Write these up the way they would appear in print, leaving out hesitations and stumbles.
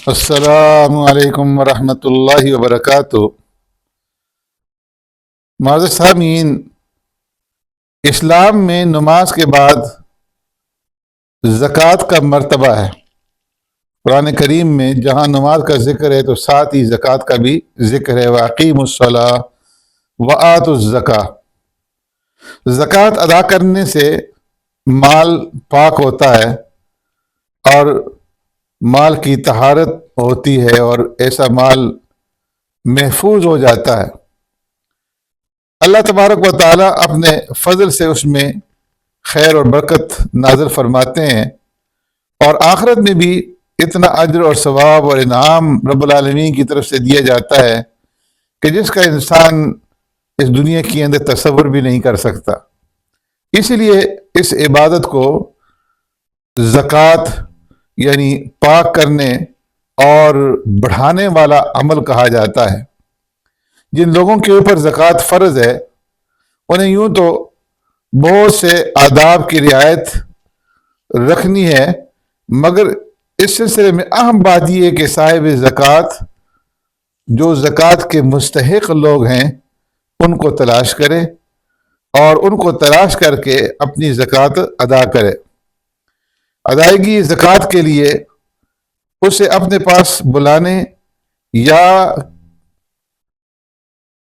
السلام علیکم ورحمۃ اللہ وبرکاتہ۔ معزز سامعین، اسلام میں نماز کے بعد زکوٰۃ کا مرتبہ ہے۔ قرآن کریم میں جہاں نماز کا ذکر ہے تو ساتھ ہی زکوٰۃ کا بھی ذکر ہے۔ وَأَقِیمُوا الصَّلَاةَ وَآتُوا الزَّکَاۃَ۔ زکوٰۃ ادا کرنے سے مال پاک ہوتا ہے اور مال کی طہارت ہوتی ہے اور ایسا مال محفوظ ہو جاتا ہے۔ اللہ تبارک و تعالیٰ اپنے فضل سے اس میں خیر اور برکت نازل فرماتے ہیں، اور آخرت میں بھی اتنا اجر اور ثواب اور انعام رب العالمین کی طرف سے دیا جاتا ہے کہ جس کا انسان اس دنیا کے اندر تصور بھی نہیں کر سکتا۔ اسی لیے اس عبادت کو زکوٰۃ یعنی پاک کرنے اور بڑھانے والا عمل کہا جاتا ہے۔ جن لوگوں کے اوپر زکوٰۃ فرض ہے انہیں یوں تو بہت سے آداب کی رعایت رکھنی ہے، مگر اس سلسلے میں اہم بات یہ ہے کہ صاحب زکوٰۃ جو زکوٰۃ کے مستحق لوگ ہیں ان کو تلاش کرے اور ان کو تلاش کر کے اپنی زکوٰۃ ادا کرے۔ ادائیگی زکوٰۃ کے لیے اسے اپنے پاس بلانے یا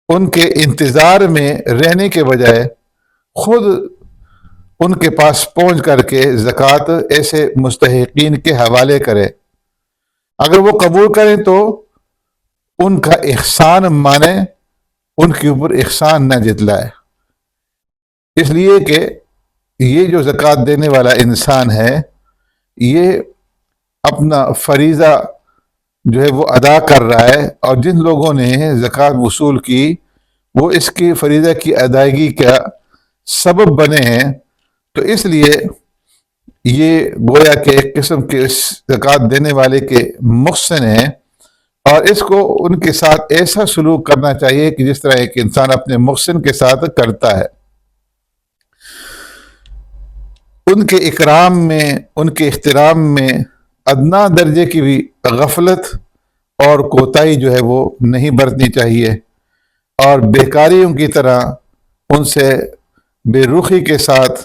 ان کے انتظار میں رہنے کے بجائے خود ان کے پاس پہنچ کر کے زکوٰۃ ایسے مستحقین کے حوالے کرے۔ اگر وہ قبول کریں تو ان کا احسان مانے، ان کے اوپر احسان نہ جتلائے، اس لیے کہ یہ جو زکوٰۃ دینے والا انسان ہے یہ اپنا فریضہ جو ہے وہ ادا کر رہا ہے، اور جن لوگوں نے زکوٰۃ وصول کی وہ اس کی فریضہ کی ادائیگی کا سبب بنے ہیں، تو اس لیے یہ گویا کہ ایک قسم کے اس زکوٰۃ دینے والے کے محسن ہیں، اور اس کو ان کے ساتھ ایسا سلوک کرنا چاہیے کہ جس طرح ایک انسان اپنے محسن کے ساتھ کرتا ہے۔ ان کے اکرام میں، ان کے احترام میں ادنا درجے کی بھی غفلت اور کوتاہی جو ہے وہ نہیں برتنی چاہیے، اور بیکاریوں کی طرح ان سے بے رخی کے ساتھ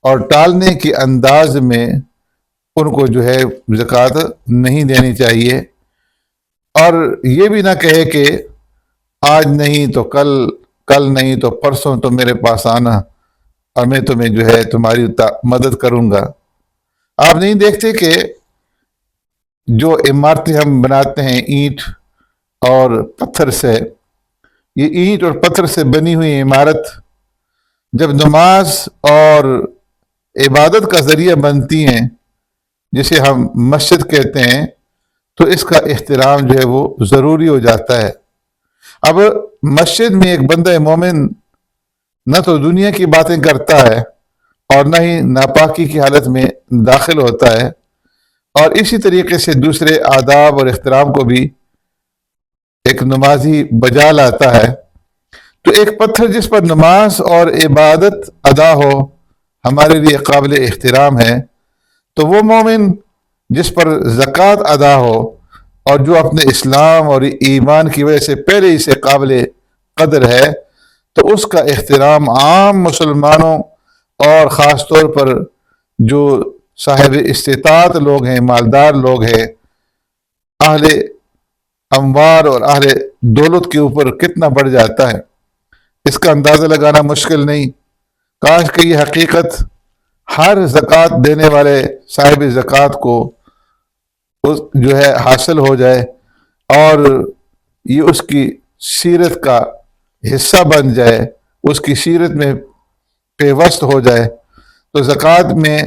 اور ٹالنے کے انداز میں ان کو جو ہے زکوٰۃ نہیں دینی چاہیے، اور یہ بھی نہ کہے کہ آج نہیں تو کل، کل نہیں تو پرسوں تو میرے پاس آنا اور میں تمہیں جو ہے تمہاری مدد کروں گا۔ آپ نہیں دیکھتے کہ جو عمارتیں ہم بناتے ہیں اینٹ اور پتھر سے، یہ اینٹ اور پتھر سے بنی ہوئی عمارت جب نماز اور عبادت کا ذریعہ بنتی ہیں، جسے ہم مسجد کہتے ہیں، تو اس کا احترام جو ہے وہ ضروری ہو جاتا ہے۔ اب مسجد میں ایک بندہ مومن نہ تو دنیا کی باتیں کرتا ہے اور نہ ہی ناپاکی کی حالت میں داخل ہوتا ہے، اور اسی طریقے سے دوسرے آداب اور احترام کو بھی ایک نمازی بجا لاتا ہے۔ تو ایک پتھر جس پر نماز اور عبادت ادا ہو ہمارے لیے قابل احترام ہے، تو وہ مومن جس پر زکوٰۃ ادا ہو اور جو اپنے اسلام اور ایمان کی وجہ سے پہلے ہی سے قابل قدر ہے، تو اس کا احترام عام مسلمانوں اور خاص طور پر جو صاحب استطاعت لوگ ہیں، مالدار لوگ ہیں، اہل اموال اور اہل دولت کے اوپر کتنا بڑھ جاتا ہے، اس کا اندازہ لگانا مشکل نہیں۔ کاش کہ یہ حقیقت ہر زکوٰۃ دینے والے صاحب زکوٰۃ کو جو ہے حاصل ہو جائے اور یہ اس کی سیرت کا حصہ بن جائے، اس کی سیرت میں پیوست ہو جائے، تو زکوٰۃ میں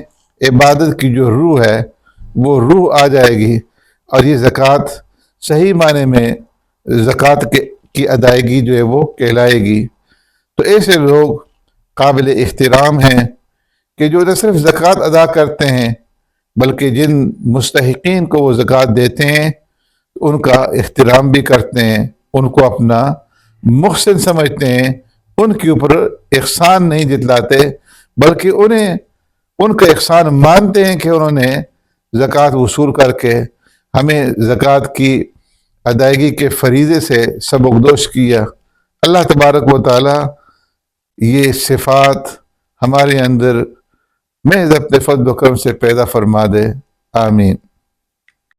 عبادت کی جو روح ہے وہ روح آ جائے گی، اور یہ زکوٰۃ صحیح معنی میں زکوٰۃ کی ادائیگی جو ہے وہ کہلائے گی۔ تو ایسے لوگ قابل احترام ہیں کہ جو نہ صرف زکوٰۃ ادا کرتے ہیں بلکہ جن مستحقین کو وہ زکوٰۃ دیتے ہیں ان کا احترام بھی کرتے ہیں، ان کو اپنا محسن سمجھتے ہیں، ان کے اوپر احسان نہیں جتلاتے بلکہ ان کا احسان مانتے ہیں کہ انہوں نے زکوٰۃ وصول کر کے ہمیں زکوٰۃ کی ادائیگی کے فریضے سے سبکدوش کیا۔ اللہ تبارک و تعالی یہ صفات ہمارے اندر محض اپنے فضل و کرم سے پیدا فرما دے، آمین۔